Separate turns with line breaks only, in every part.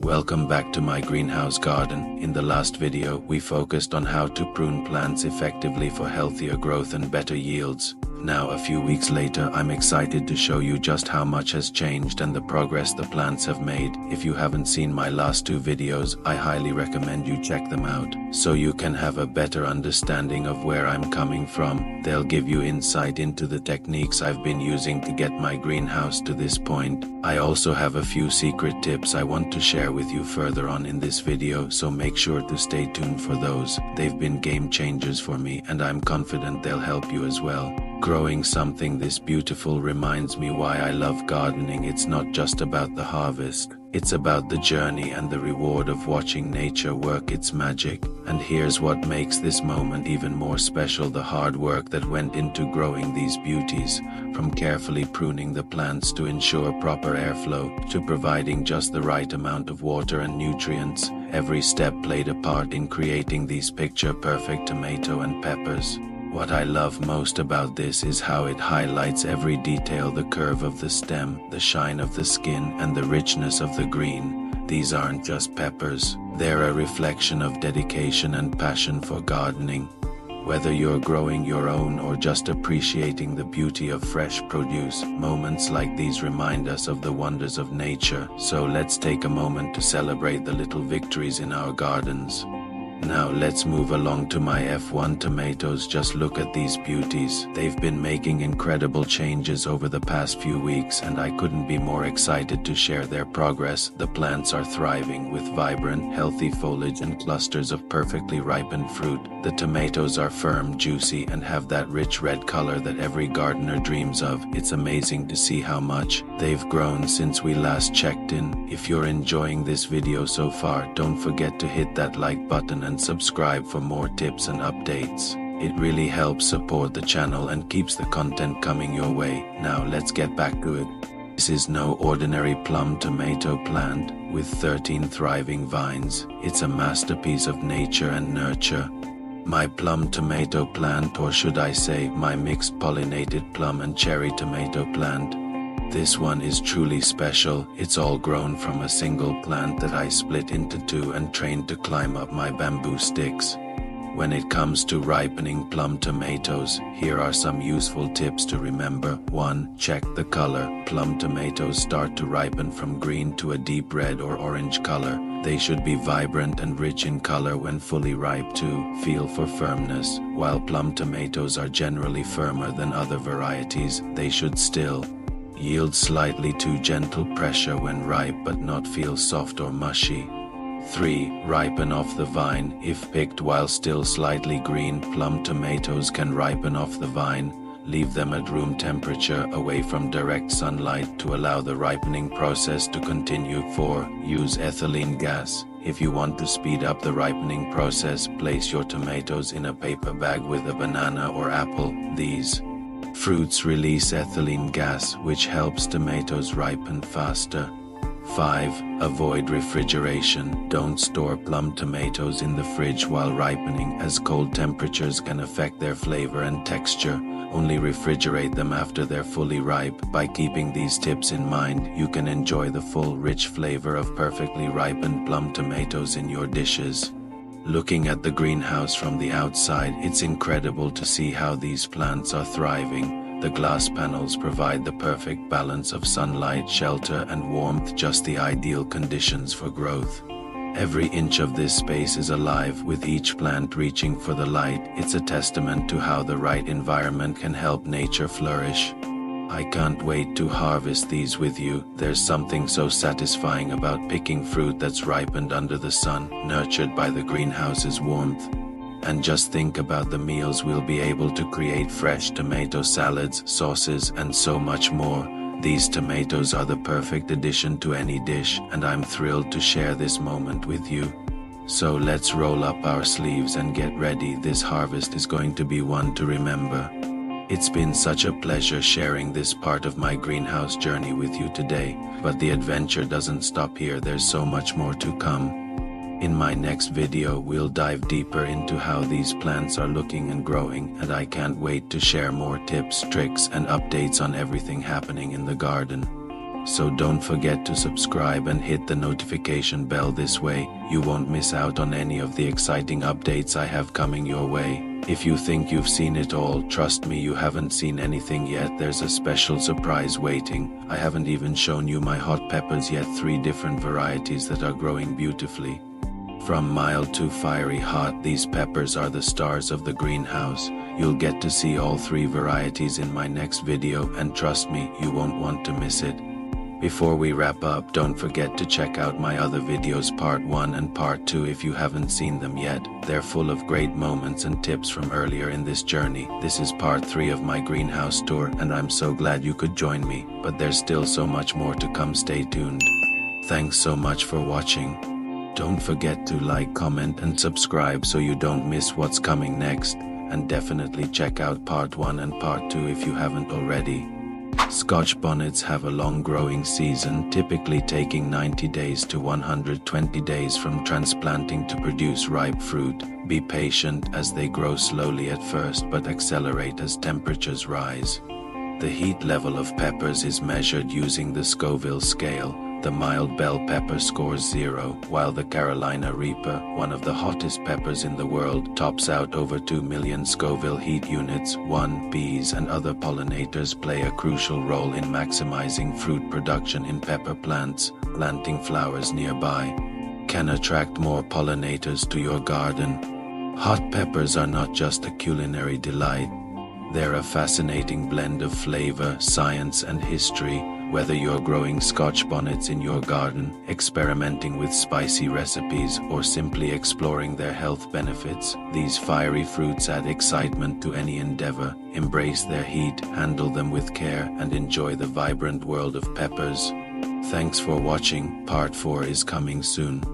Welcome back to my greenhouse garden. In the last video, we focused on how to prune plants effectively for healthier growth and better yields. Now, a few weeks later, I'm excited to show you just how much has changed and the progress the plants have made. If you haven't seen my last two videos, I highly recommend you check them out, so you can have a better understanding of where I'm coming from. They'll give you insight into the techniques I've been using to get my greenhouse to this point. I also have a few secret tips I want to share with you further on in this video, so make sure to stay tuned for those. They've been game changers for me, and I'm confident they'll help you as well. Growing something this beautiful reminds me why I love gardening. It's not just about the harvest. It's about the journey and the reward of watching nature work its magic. And here's what makes this moment even more special: the hard work that went into growing these beauties. From carefully pruning the plants to ensure proper airflow, to providing just the right amount of water and nutrients, every step played a part in creating these picture-perfect tomato and peppers. What I love most about this is how it highlights every detail: the curve of the stem, the shine of the skin, and the richness of the green. These aren't just peppers, they're a reflection of dedication and passion for gardening. Whether you're growing your own or just appreciating the beauty of fresh produce, moments like these remind us of the wonders of nature. So let's take a moment to celebrate the little victories in our gardens. Now let's move along to my F1 tomatoes. Just look at these beauties. They've been making incredible changes over the past few weeks, and I couldn't be more excited to share their progress. The plants are thriving with vibrant, healthy foliage and clusters of perfectly ripened fruit. The tomatoes are firm, juicy, and have that rich red color that every gardener dreams of. It's amazing to see how much they've grown since we last checked in. If you're enjoying this video so far, don't forget to hit that like button and subscribe for more tips and updates. It really helps support the channel and keeps the content coming your way. Now let's get back to it. This is no ordinary plum tomato plant with 13 thriving vines. It's a masterpiece of nature and nurture. My plum tomato plant, or should I say my mixed pollinated plum and cherry tomato plant. This one is truly special. It's all grown from a single plant that I split into two and trained to climb up my bamboo sticks. When it comes to ripening plum tomatoes, here are some useful tips to remember. 1. Check the color. Plum tomatoes start to ripen from green to a deep red or orange color. They should be vibrant and rich in color when fully ripe. 2. Feel for firmness. While plum tomatoes are generally firmer than other varieties, they should still yield slightly to gentle pressure when ripe, but not feel soft or mushy. 3. Ripen off the vine. If picked while still slightly green, plum tomatoes can ripen off the vine. Leave them at room temperature, away from direct sunlight, to allow the ripening process to continue. 4. Use ethylene gas. If you want to speed up the ripening process, place your tomatoes in a paper bag with a banana or apple. These fruits release ethylene gas, which helps tomatoes ripen faster. 5. Avoid refrigeration. Don't store plum tomatoes in the fridge while ripening, as cold temperatures can affect their flavor and texture. Only refrigerate them after they're fully ripe. By keeping these tips in mind, you can enjoy the full, rich flavor of perfectly ripened plum tomatoes in your dishes. Looking at the greenhouse from the outside, it's incredible to see how these plants are thriving. The glass panels provide the perfect balance of sunlight, shelter, and warmth, just the ideal conditions for growth. Every inch of this space is alive, with each plant reaching for the light. It's a testament to how the right environment can help nature flourish. I can't wait to harvest these with you. There's something so satisfying about picking fruit that's ripened under the sun, nurtured by the greenhouse's warmth. And just think about the meals we'll be able to create: fresh tomato salads, sauces, and so much more. These tomatoes are the perfect addition to any dish, and I'm thrilled to share this moment with you. So let's roll up our sleeves and get ready. This harvest is going to be one to remember. It's been such a pleasure sharing this part of my greenhouse journey with you today, but the adventure doesn't stop here. There's so much more to come. In my next video, we'll dive deeper into how these plants are looking and growing, and I can't wait to share more tips, tricks, and updates on everything happening in the garden. So don't forget to subscribe and hit the notification bell. This way, you won't miss out on any of the exciting updates I have coming your way. If you think you've seen it all, trust me, you haven't seen anything yet. There's a special surprise waiting. I haven't even shown you my hot peppers yet. 3 different varieties that are growing beautifully. From mild to fiery hot, these peppers are the stars of the greenhouse. You'll get to see all 3 varieties in my next video, and trust me, you won't want to miss it. Before we wrap up, don't forget to check out my other videos, part 1 and part 2, if you haven't seen them yet. They're full of great moments and tips from earlier in this journey. This is part 3 of my greenhouse tour, and I'm so glad you could join me, but there's still so much more to come. Stay tuned. Thanks so much for watching. Don't forget to like, comment and subscribe so you don't miss what's coming next, and definitely check out part 1 and part 2 if you haven't already. Scotch bonnets have a long growing season, typically taking 90 days to 120 days from transplanting to produce ripe fruit. Be patient as they grow slowly at first but accelerate as temperatures rise. The heat level of peppers is measured using the Scoville scale. The mild bell pepper scores 0, while the Carolina Reaper, one of the hottest peppers in the world, tops out over 2 million Scoville heat units. Bees and other pollinators play a crucial role in maximizing fruit production in pepper plants. Planting flowers nearby can attract more pollinators to your garden. Hot peppers are not just a culinary delight. They're a fascinating blend of flavor, science and history. Whether you're growing Scotch bonnets in your garden, experimenting with spicy recipes, or simply exploring their health benefits, these fiery fruits add excitement to any endeavor. Embrace their heat, handle them with care, and enjoy the vibrant world of peppers. Thanks for watching. Part 4 is coming soon.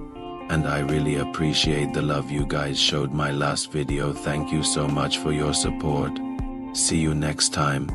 And I really appreciate the love you guys showed my last video. Thank you so much for your support. See you next time.